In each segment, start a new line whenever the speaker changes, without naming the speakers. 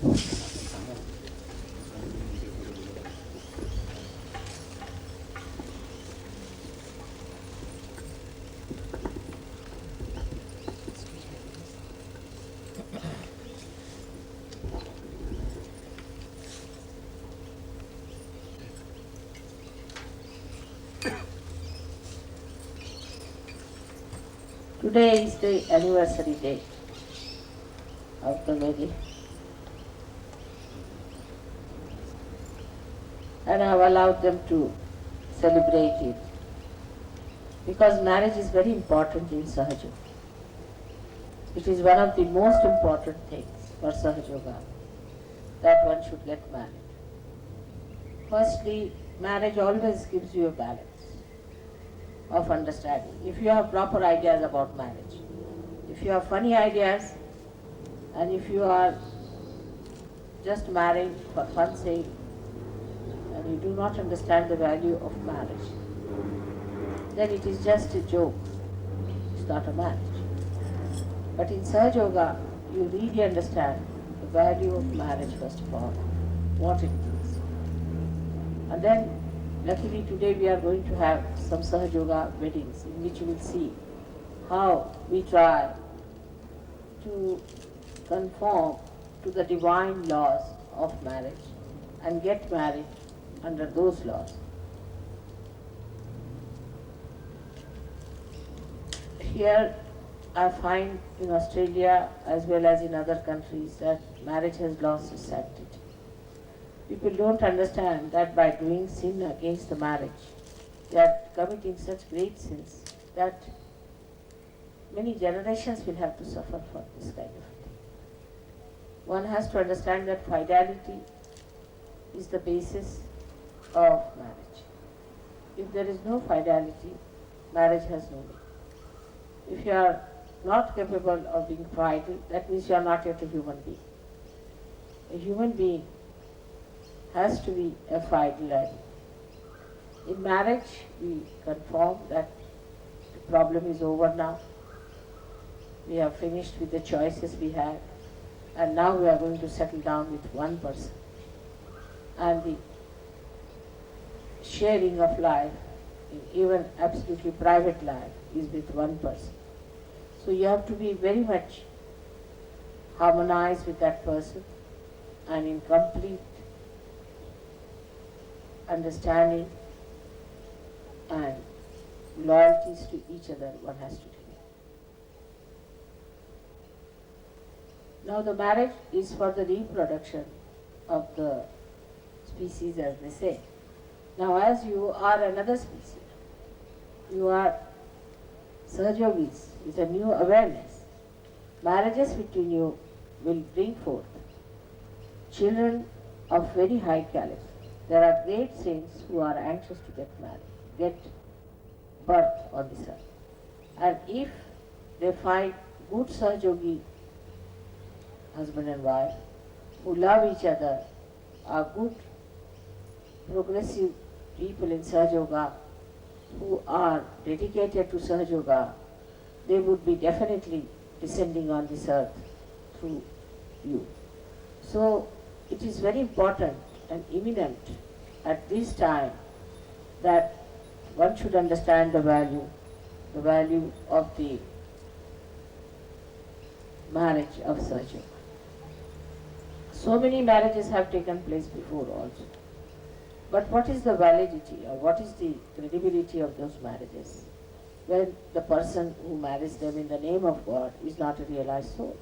Today is the anniversary date of the wedding, and I have allowed them to celebrate it because marriage is very important in Sahaja Yoga. It is one of the most important things for Sahaja Yoga that one should get married. Firstly, marriage always gives you a balance of understanding. If you have proper ideas about marriage, if you have funny ideas, and if you are just marrying for fun's sake, and you do not understand the value of marriage, then it is just a joke. It's not a marriage. But in Sahaja Yoga, you really understand the value of marriage first of all, what it is. And then, luckily today we are going to have some Sahaja Yoga weddings in which you will see how we try to conform to the divine laws of marriage and get married under those laws. Here I find in Australia as well as in other countries that marriage has lost its sanctity. People don't understand that by doing sin against the marriage, they are committing such great sins that many generations will have to suffer for this kind of thing. One has to understand that fidelity is the basis of marriage. If there is no fidelity, marriage has no meaning. If you are not capable of being fidel, that means you are not yet a human being. A human being has to be a fidel. In marriage, we conform that the problem is over now. We have finished with the choices we had, and now we are going to settle down with one person. And the sharing of life, even absolutely private life, is with one person. So you have to be very much harmonized with that person and in complete understanding and loyalties to each other one has to do. Now the marriage is for the reproduction of the species, as they say. Now as you are another species, you are Sahajogis with a new awareness. Marriages between you will bring forth children of very high caliber. There are great saints who are anxious to get married, get birth on this earth. And if they find good Sahajogi husband and wife who love each other, are good progressive people in Sahaja Yoga who are dedicated to Sahaja Yoga, they would be definitely descending on this earth through you. So it is very important and imminent at this time that one should understand the value of the marriage of Sahaja Yoga. So many marriages have taken place before also. But what is the validity or what is the credibility of those marriages when the person who marries them in the name of God is not a realized soul?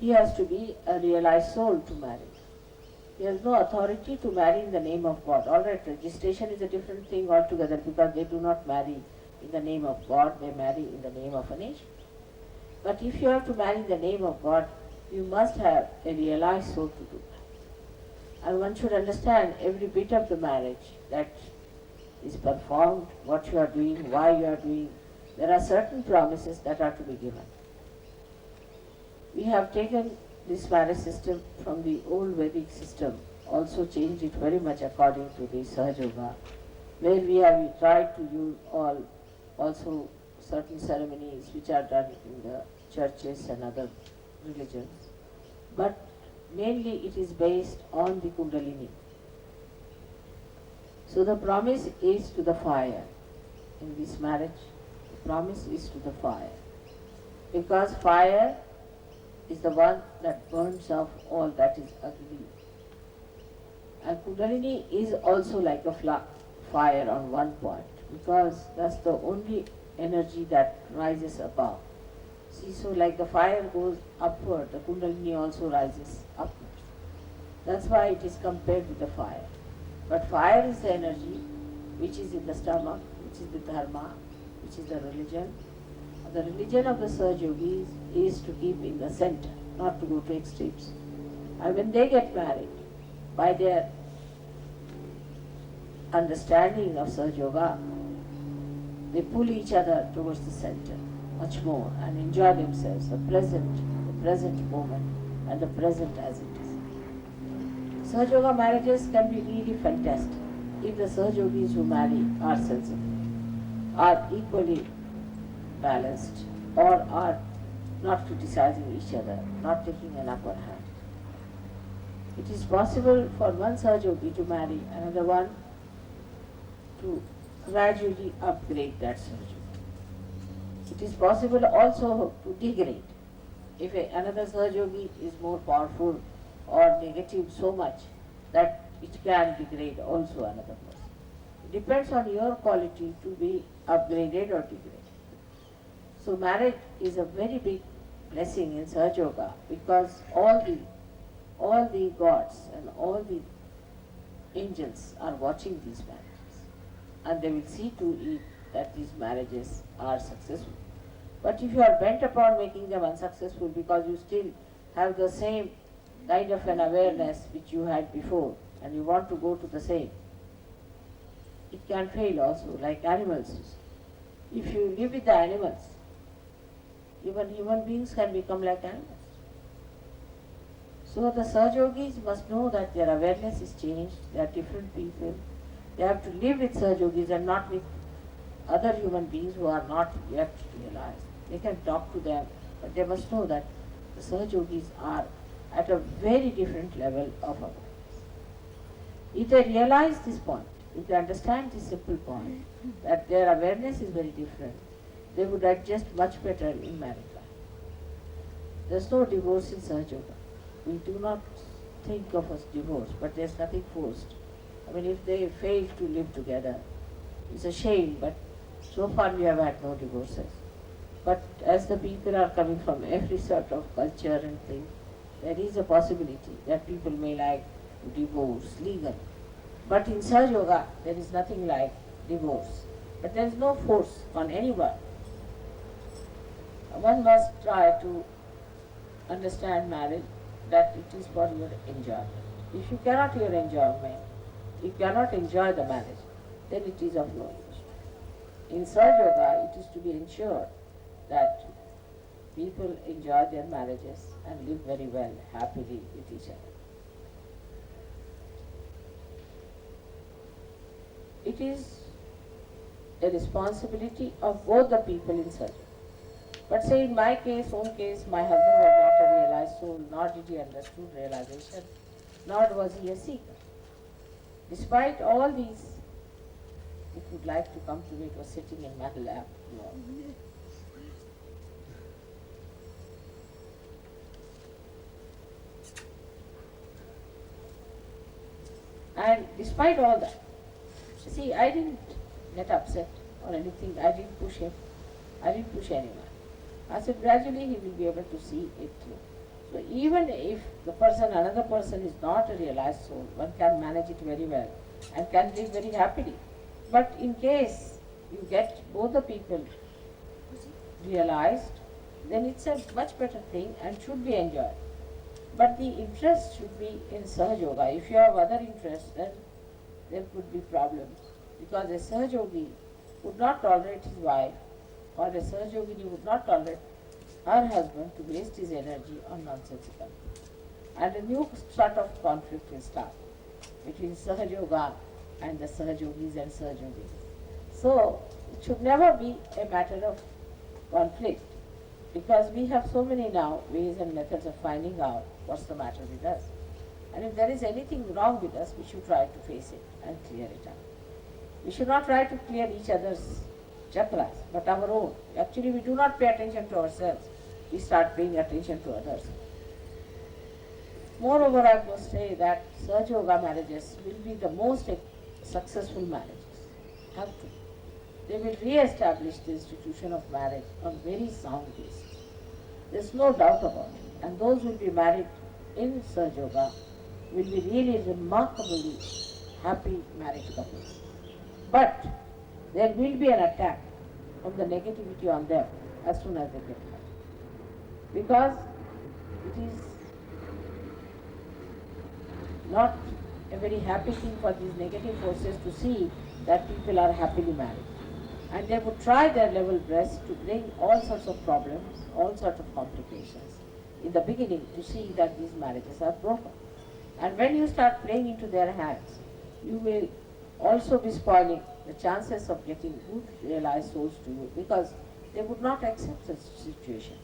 He has to be a realized soul to marry. He has no authority to marry in the name of God. All right, registration is a different thing altogether because they do not marry in the name of God, they marry in the name of a nation. But if you have to marry in the name of God, you must have a realized soul to do that. And one should understand every bit of the marriage that is performed, what you are doing, why you are doing. There are certain promises that are to be given. We have taken this marriage system from the old Vedic system, also changed it very much according to the Sahaja Yoga, where we have tried to use also certain ceremonies which are done in the churches and other religions. But mainly it is based on the Kundalini. So the promise is to the fire. In this marriage, the promise is to the fire. Because fire is the one that burns off all that is ugly. And Kundalini is also like a fire on one point, because that's the only energy that rises above. See, so like the fire goes upward, the Kundalini also rises upward. That's why it is compared with the fire. But fire is the energy which is in the stomach, which is the dharma, which is the religion. The religion of the Sahaja Yogis is to keep in the center, not to go to extremes. And when they get married, by their understanding of Sahaja Yoga, they pull each other towards the center much more and enjoy themselves, the present moment and the present as it is. Sahaja Yoga marriages can be really fantastic if the Sahaja Yogis who marry are sensible, are equally balanced, or are not criticizing each other, not taking an upper hand. It is possible for one Sahaja Yogi to marry another one to gradually upgrade that Sahaja Yogi. It is possible also to degrade. If another Sahaja Yogi is more powerful or negative so much that it can degrade also another person. It depends on your quality to be upgraded or degraded. So marriage is a very big blessing in Sahaja Yoga, because all the gods and all the angels are watching these marriages, and they will see to it that these marriages are successful. But if you are bent upon making them unsuccessful because you still have the same kind of an awareness which you had before, and you want to go to the same, it can fail also, like animals. If you live with the animals, even human beings can become like animals. So the Sahaja Yogis must know that their awareness is changed, they are different people. They have to live with Sahaja Yogis and not with other human beings who are not yet realized. They can talk to them, but they must know that the Sahaja Yogis are at a very different level of awareness. If they realize this point, if they understand this simple point, that their awareness is very different, they would adjust much better in married life. There is no divorce in Sahaja Yoga. We do not think of as divorce, but there is nothing forced. I mean, if they fail to live together, it's a shame, but so far we have had no divorces. But as the people are coming from every sort of culture and thing, there is a possibility that people may like to divorce legally. But in Sahaja Yoga, there is nothing like divorce. But there is no force on anyone. One must try to understand marriage that it is for your enjoyment. If you cannot your enjoyment, you cannot enjoy the marriage, then it is of no use. In Sahaja Yoga, it is to be ensured that people enjoy their marriages and live very well, happily with each other. It is a responsibility of both the people in Sahaja. But say in my case, own case, my husband was not a realized soul, nor did he understood realization, nor was he a seeker. Despite all these, if you'd like to come to me, it was sitting in my lap. No. And despite all that, see, I didn't get upset or anything. I didn't push him. I didn't push anyone. I said gradually he will be able to see it through. So even if the person, another person is not a realized soul, one can manage it very well and can live very happily. But in case you get both the people realized, then it's a much better thing and should be enjoyed. But the interest should be in Sahaja Yoga. If you have other interests, then there could be problems. Because a Sahaja Yogi would not tolerate his wife, or a Sahaja Yogini would not tolerate her husband to waste his energy on nonsensical. And a new sort of conflict will start between Sahaja Yoga and the Sahaja Yogis and Sahaja Yogis. So it should never be a matter of conflict. Because we have so many now ways and methods of finding out what's the matter with us. And if there is anything wrong with us, we should try to face it and clear it up. We should not try to clear each other's chakras, but our own. Actually, we do not pay attention to ourselves. We start paying attention to others. Moreover, I must say that Sahaja Yoga marriages will be the most successful marriages. Have to. They will re-establish the institution of marriage on very sound basis. There's no doubt about it. And those who will be married in Sahaja Yoga will be really remarkably happy married couples. But there will be an attack of the negativity on them as soon as they get married. Because it is not a very happy thing for these negative forces to see that people are happily married. And they would try their level best to bring all sorts of problems, all sorts of complications in the beginning to see that these marriages are broken. And when you start playing into their hands, you will also be spoiling the chances of getting good realized souls to you, because they would not accept such situation.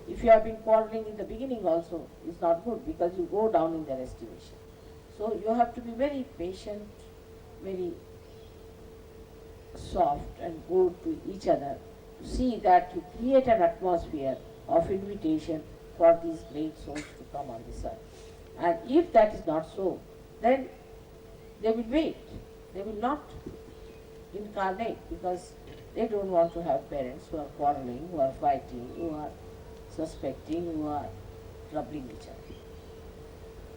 If you have been quarreling in the beginning also, it's not good, because you go down in their estimation. So you have to be very patient, very soft and good to each other, to see that you create an atmosphere of invitation for these great souls to come on this earth. And if that is not so, then they will wait. They will not incarnate, because they don't want to have parents who are quarreling, who are fighting, who are suspecting, who are troubling each other.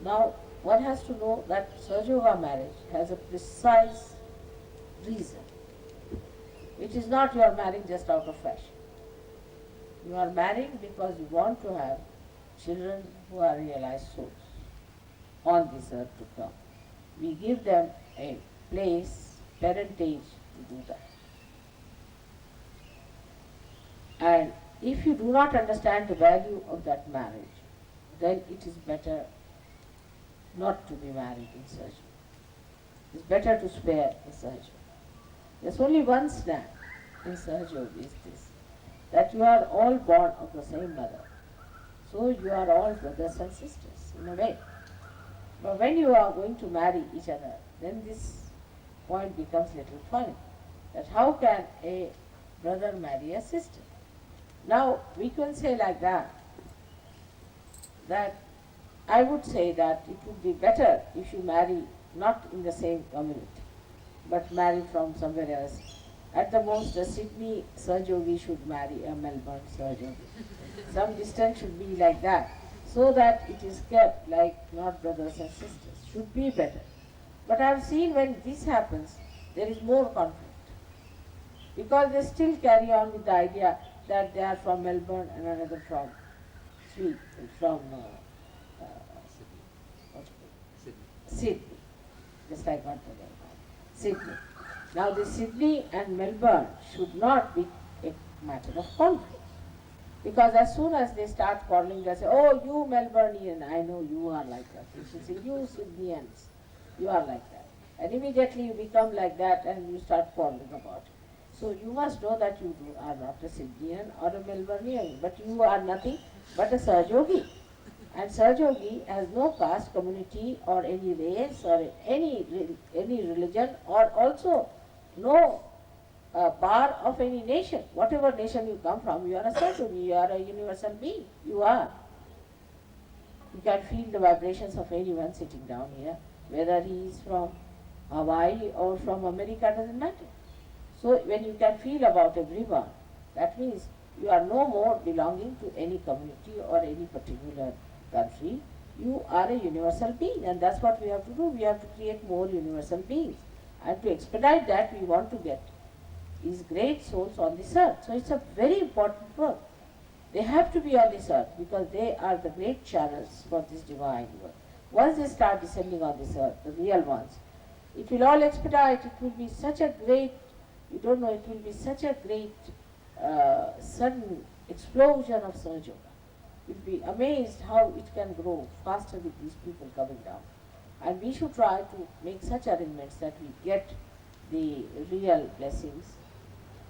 Now, one has to know that Sahaja Yoga marriage has a precise reason. It is not you are marrying just out of fashion. You are marrying because you want to have children who are realized souls on this earth to come. We give them a place, parentage to do that. And if you do not understand the value of that marriage, then it is better not to be married in Sahaja. It is better to spare the Sahaja. There's only one snap in Sahaja Yoga is this, that you are all born of the same mother. So you are all brothers and sisters in a way. But when you are going to marry each other, then this point becomes a little funny. That how can a brother marry a sister? Now we can say like that I would say that it would be better if you marry not in the same community, but marry from somewhere else. At the most, a Sydney Sahaja Yogi should marry a Melbourne Sahaja Yogi. Some distance should be like that, so that it is kept like not brothers and sisters. Should be better. But I have seen when this happens, there is more conflict. Because they still carry on with the idea that they are from Melbourne and another from Sydney. Just like what they are. Sydney. Now the Sydney and Melbourne should not be a matter of conflict. Because as soon as they start quarreling, they say, oh, you Melbourneian, I know you are like that. You should say, you Sydneyans, you are like that. And immediately you become like that and you start quarreling about it. So you must know that you are not a Sydneyan or a Melbourneian, but you are nothing but a Sahaja Yogi. And Sahaja Yogi has no caste, community or any race or any religion, or also no bar of any nation. Whatever nation you come from, you are a Sahaja Yogi, you are a universal being. You are. You can feel the vibrations of anyone sitting down here, whether he is from Hawaii or from America, doesn't matter. So when you can feel about everyone, that means you are no more belonging to any community or any particular country. You are a universal being, and that's what we have to do. We have to create more universal beings. And to expedite that, we want to get these great souls on this earth. So it's a very important work. They have to be on this earth because they are the great channels for this divine work. Once they start descending on this earth, the real ones, it will all expedite. It will be such a great, you don't know, it will be such a great sudden explosion of Sahaja Yoga. You'll be amazed how it can grow faster with these people coming down. And we should try to make such arrangements that we get the real blessings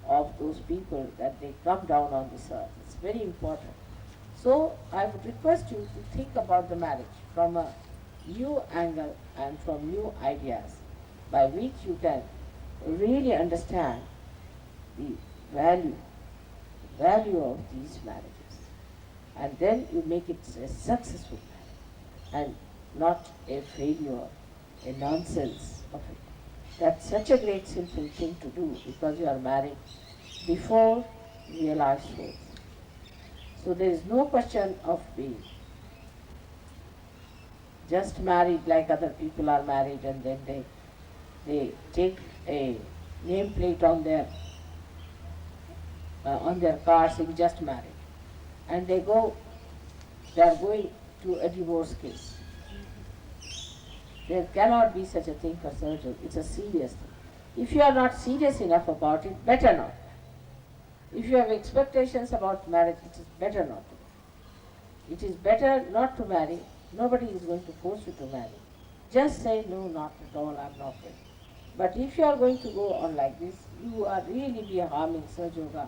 of those people that they come down on this earth. It's very important. So I would request you to think about the marriage from a new angle and from new ideas by which you can really understand the value, value of these marriages. And then you make it a successful marriage and not a failure, a nonsense of it. That's such a great simple thing to do because you are married before realized faith. So there is no question of being just married like other people are married and then they take a nameplate on their car saying just married, and they are going to a divorce case. There cannot be such a thing for surgery. It's a serious thing. If you are not serious enough about it, better not. If you have expectations about marriage, it is better not to. It is better not to marry. Nobody is going to force you to marry. Just say, no, not at all, I'm not ready. But if you are going to go on like this, you are really be harming Sahaja Yoga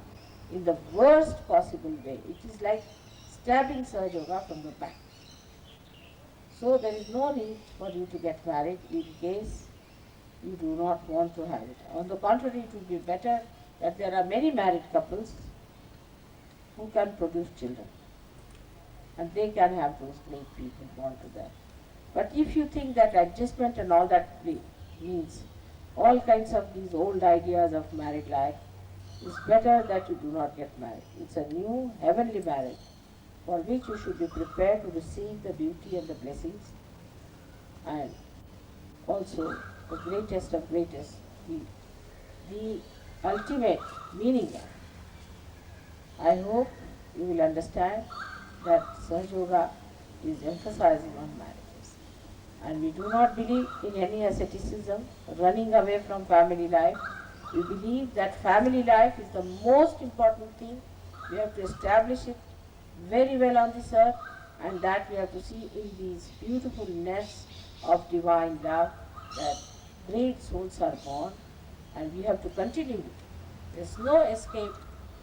in the worst possible way. It is like stabbing Sahaja Yoga from the back. So there is no need for you to get married in case you do not want to have it. On the contrary, it would be better that there are many married couples who can produce children. And they can have those great people born to them. But if you think that adjustment and all that means all kinds of these old ideas of married life, it's better that you do not get married. It's a new heavenly marriage for which you should be prepared to receive the beauty and the blessings and also the greatest of greatest, the ultimate meaning of it. I hope you will understand that Sahaja Yoga is emphasizing on marriages. And we do not believe in any asceticism, running away from family life. We believe that family life is the most important thing. We have to establish it very well on this earth, and that we have to see in these beautiful nests of divine love that great souls are born, and we have to continue it. There's no escape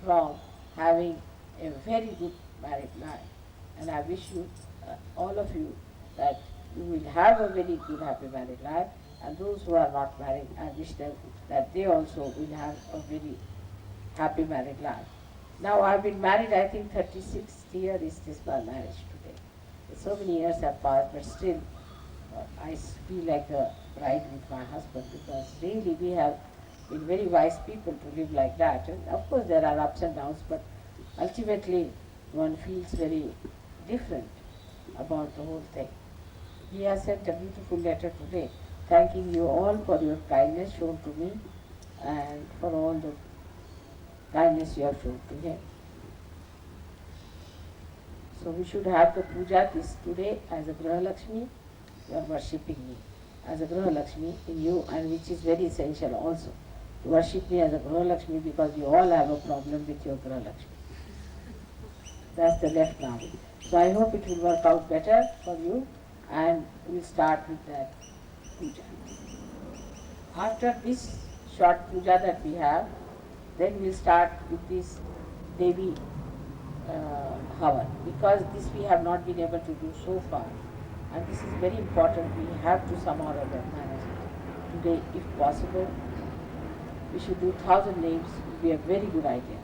from having a very good married life. And I wish you, all of you, that you will have a very good happy married life, and those who are not married, I wish them that they also will have a very happy married life. Now I've been married, I think 36th year is this my marriage today. So many years have passed, but still I feel like a bride with my husband, because really we have been very wise people to live like that. And of course there are ups and downs, but ultimately one feels very different about the whole thing. He has sent a beautiful letter today, thanking you all for your kindness shown to me and for all the kindness you have shown to him. So we should have the puja this today as a Graha Lakshmi. You are worshipping me as a Graha Lakshmi in you, and which is very essential also. To worship me as a Graha Lakshmi, because you all have a problem with your Graha Lakshmi. That's the left nadi. So I hope it will work out better for you, and we'll start with that puja. After this short puja that we have, then we'll start with this Devi Havan, because this we have not been able to do so far, and this is very important. We have to somehow or other manage it. Today, if possible, we should do 1,000 names. It would be a very good idea.